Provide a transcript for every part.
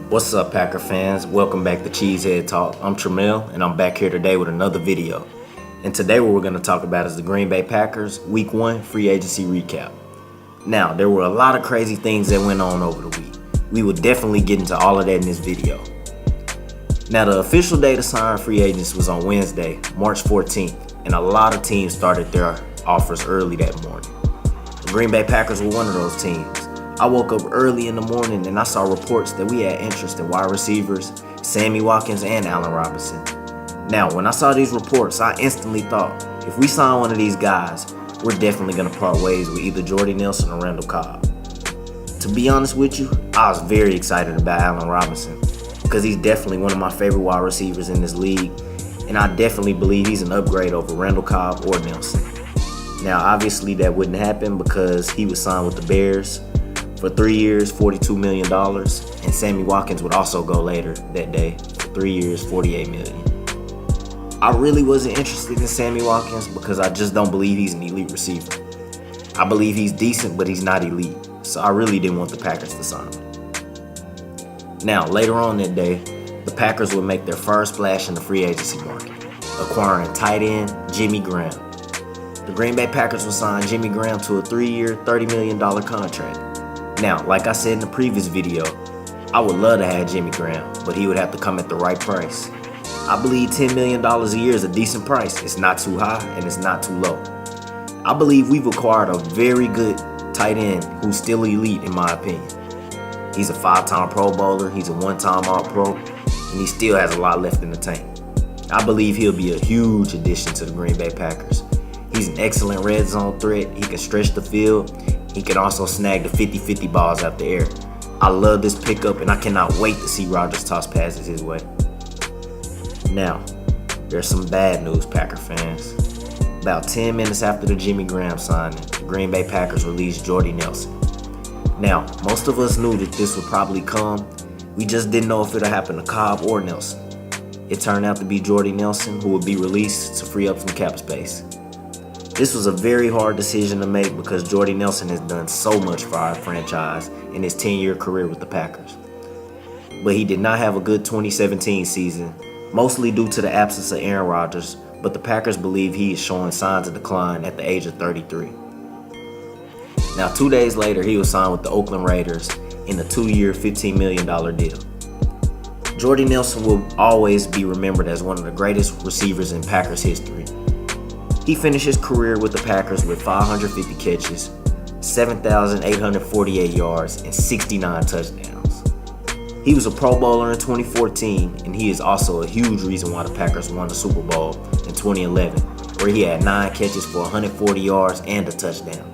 What's up, Packer fans? Welcome back to Cheesehead Talk. I'm Tramel, and I'm back here today with another video. And today what we're going to talk about is the Green Bay Packers Week 1 free agency recap. Now, there were a lot of crazy things that went on over the week. We will definitely get into all of that in this video. Now, the official day to sign free agents was on Wednesday, March 14th, and a lot of teams started their offers early that morning. The Green Bay Packers were one of those teams. I woke up early in the morning and I saw reports that we had interest in wide receivers Sammy Watkins and Allen Robinson. Now, when I saw these reports, I instantly thought, if we sign one of these guys, we're definitely going to part ways with either Jordy Nelson or Randall Cobb. To be honest with you, I was very excited about Allen Robinson because he's definitely one of my favorite wide receivers in this league, and I definitely believe he's an upgrade over Randall Cobb or Nelson. Now, obviously that wouldn't happen because he was signed with the Bears for 3 years, $42 million, and Sammy Watkins would also go later that day for 3 years, $48 million. I really wasn't interested in Sammy Watkins because I just don't believe he's an elite receiver. I believe he's decent, but he's not elite, so I really didn't want the Packers to sign him. Now, later on that day, the Packers would make their first splash in the free agency market, acquiring tight end Jimmy Graham. The Green Bay Packers would sign Jimmy Graham to a 3-year, $30 million contract. Now, like I said in the previous video, I would love to have Jimmy Graham, but he would have to come at the right price. I believe $10 million a year is a decent price. It's not too high and it's not too low. I believe we've acquired a very good tight end who's still elite in my opinion. He's a 5-time Pro Bowler, he's a 1-time All-Pro, and he still has a lot left in the tank. I believe he'll be a huge addition to the Green Bay Packers. He's an excellent red zone threat, he can stretch the field, he can also snag the 50-50 balls out the air. I love this pickup and I cannot wait to see Rodgers toss passes his way. Now, there's some bad news, Packer fans. About 10 minutes after the Jimmy Graham signing, the Green Bay Packers released Jordy Nelson. Now, most of us knew that this would probably come. We just didn't know if it would happen to Cobb or Nelson. It turned out to be Jordy Nelson who would be released to free up some cap space. This was a very hard decision to make because Jordy Nelson has done so much for our franchise in his 10-year career with the Packers. But he did not have a good 2017 season, mostly due to the absence of Aaron Rodgers, but the Packers believe he is showing signs of decline at the age of 33. Now, 2 days later, he was signed with the Oakland Raiders in a 2-year, $15 million deal. Jordy Nelson will always be remembered as one of the greatest receivers in Packers history. He finished his career with the Packers with 550 catches, 7,848 yards, and 69 touchdowns. He was a Pro Bowler in 2014, and he is also a huge reason why the Packers won the Super Bowl in 2011, where he had 9 catches for 140 yards and a touchdown.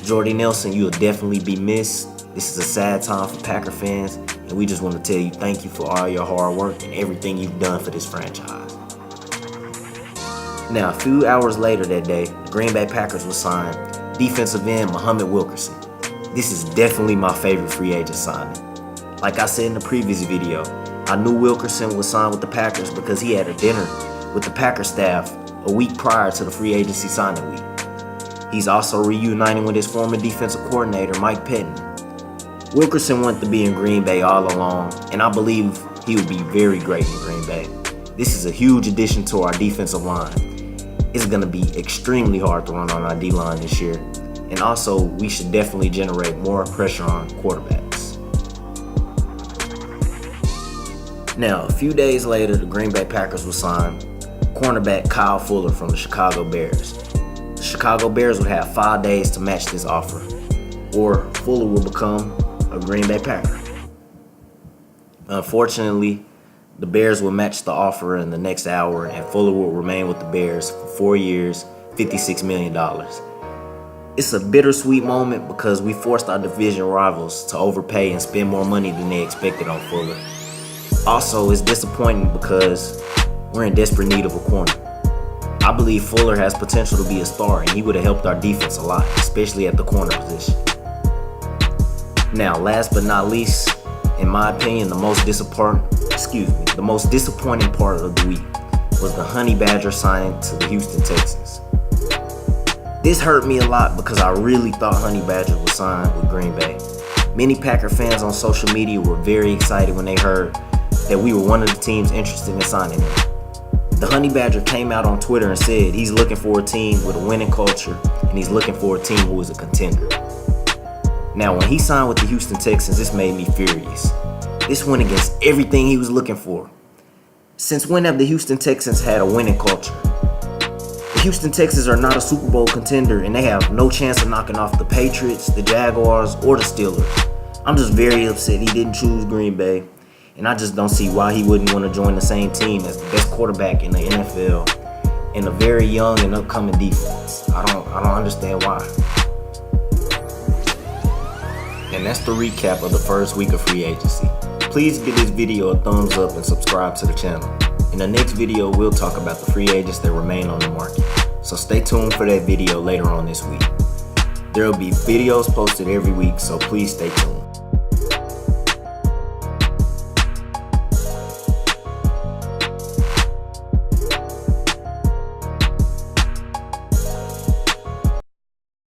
Jordy Nelson, you'll definitely be missed. This is a sad time for Packer fans, and we just want to tell you thank you for all your hard work and everything you've done for this franchise. Now, a few hours later that day, the Green Bay Packers will sign defensive end Muhammad Wilkerson. This is definitely my favorite free agent signing. Like I said in the previous video, I knew Wilkerson would sign with the Packers because he had a dinner with the Packers staff a week prior to the free agency signing week. He's also reuniting with his former defensive coordinator, Mike Pettin. Wilkerson wanted to be in Green Bay all along, and I believe he will be very great in Green Bay. This is a huge addition to our defensive line. It's going to be extremely hard to run on our D-line this year, and also we should definitely generate more pressure on quarterbacks. Now, a few days later, the Green Bay Packers will sign cornerback Kyle Fuller from the Chicago Bears. The Chicago Bears would have 5 days to match this offer, or Fuller will become a Green Bay Packer. Unfortunately, the Bears will match the offer in the next hour, and Fuller will remain with the Bears for 4 years, $56 million. It's a bittersweet moment because we forced our division rivals to overpay and spend more money than they expected on Fuller. Also, it's disappointing because we're in desperate need of a corner. I believe Fuller has potential to be a star, and he would have helped our defense a lot, especially at the corner position. Now, last but not least, in my opinion, the most disappointing part of the week was the Honey Badger signing to the Houston Texans. This hurt me a lot because I really thought Honey Badger would sign with Green Bay. Many Packer fans on social media were very excited when they heard that we were one of the teams interested in signing him. The Honey Badger came out on Twitter and said he's looking for a team with a winning culture and he's looking for a team who is a contender. Now, when he signed with the Houston Texans, this made me furious. This went against everything he was looking for. Since when have the Houston Texans had a winning culture? The Houston Texans are not a Super Bowl contender and they have no chance of knocking off the Patriots, the Jaguars, or the Steelers. I'm just very upset he didn't choose Green Bay, and I just don't see why he wouldn't want to join the same team as the best quarterback in the NFL and a very young and upcoming defense. I don't understand why. And that's the recap of the first week of free agency. Please give this video a thumbs up and subscribe to the channel. In the next video, we'll talk about the free agents that remain on the market. So stay tuned for that video later on this week. There will be videos posted every week, so please stay tuned.